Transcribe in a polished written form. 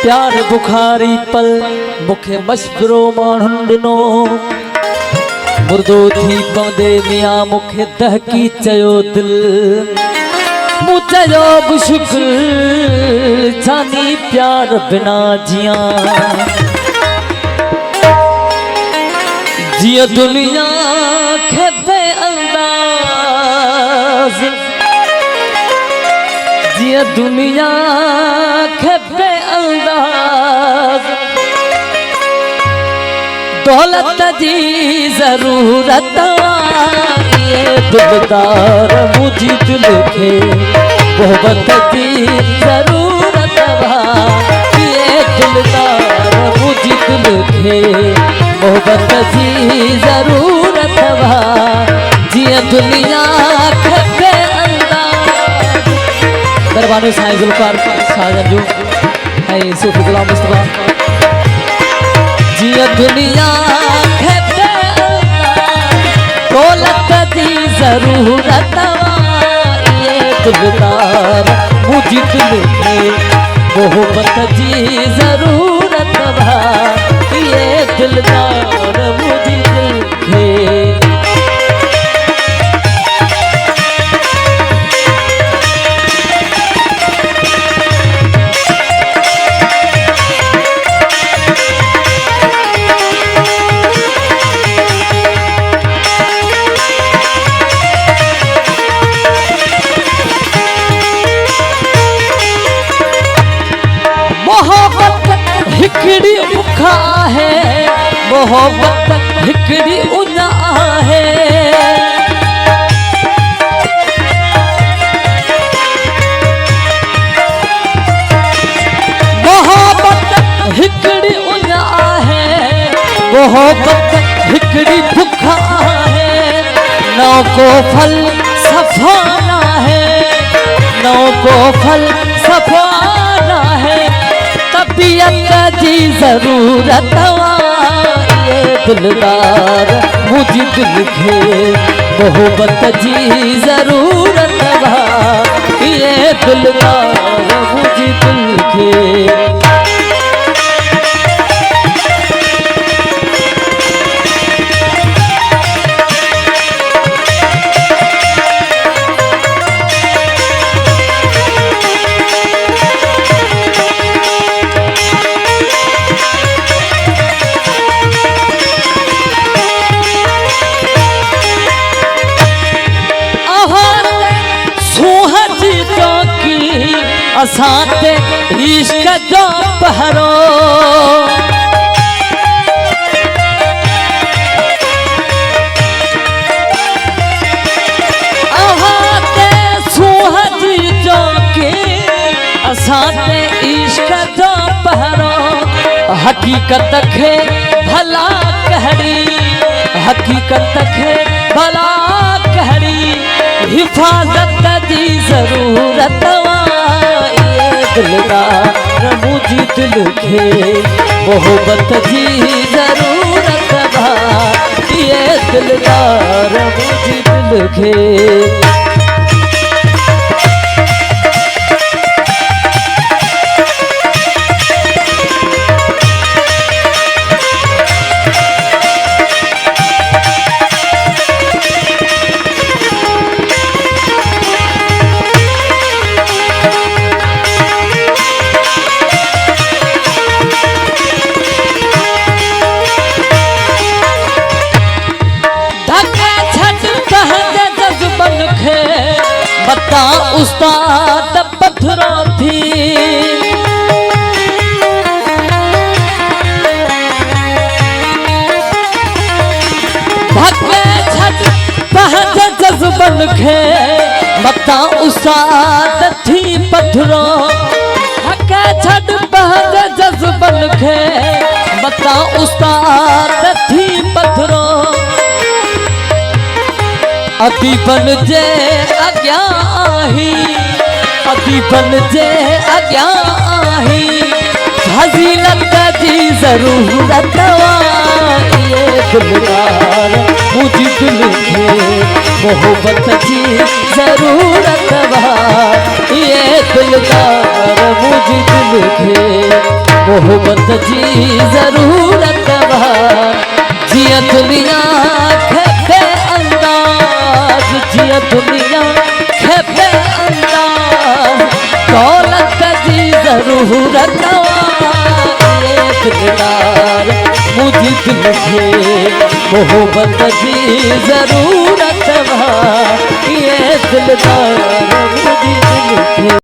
प्यार बुखारी पल मुखे मशवरो माण्हुनि ॾिनो मुर्दो थी पवंदे मियां मुखे दहकी चयो दिल मूं चयो बि शुक्र जानी प्यार बिना जियां जिया दुनिया खे बेअंदाज़ जिया दुनिया खे बेअंदाज़ दौलत जी ज़रूरत ये दिलदार मुझी दिल खे मोहब्बत जी ज़रूरत ये दिलदार मुझी दिल खे मोहब्बत जी ज़रूरत जिया दुनिया खे बेअंदाज़ दरबार साईं ज़ुल्फ़ार साजन जो है सूफ़ी ग़ुलाम मुस्तफ़ा जिया दुनिया खे दौलत जी ज़रूरत ये दिलदार मुझी दिल खे मोहब्बत जी ज़रूरत ये दिलदार मुझी दिल खे हिकड़ी उखा है मोहब्बत हिकड़ी उना है मोहब्बत हिकड़ी उना है मोहब्बत हिकड़ी भुखा है नौ को फल सफाना है नौ को फल सफाना है तबीयत जी ज़रूरत ये दिलदार मुझी दिल खे मोहब्बत जी ज़रूरत ये दिलदार मुझी दिल खे असाते इश्क जो पहरो आहाते सुहज जो के असाते इश्क जो पहरो हकीकत खे भला कहड़ी हकीकत खे भला कहड़ी हिफाजत जी ज़रूरत दिलदार मुझी दिल खे मोहब्बत जी ज़रूरत ये दिलदार मुझी दिल खे बता उस्ताद पत्थरों थी भगे छट पहज जज्बन खे बता उस्ताद थी पत्थरों भगे छट पहज जज्बन खे बता उस्ताद थी पत्थरों अदीबन जे अग्या आही अदीबन जे अग्या आही फजीलत जी ज़रूरत ये दिलदार मुझी दिल खे मोहब्बत जी ज़रूरत ये दिलदार मुझी दिल खे मोहब्बत जी ज़रूरत जिया दुनिया खेपे अंदाज जिया दुनिया खेपे अंदाज दौलत जी ज़रूरत ये दिलदार मुझे दिल के मोहब्बत जी ज़रूरत ये दिलदार मुझे दिल के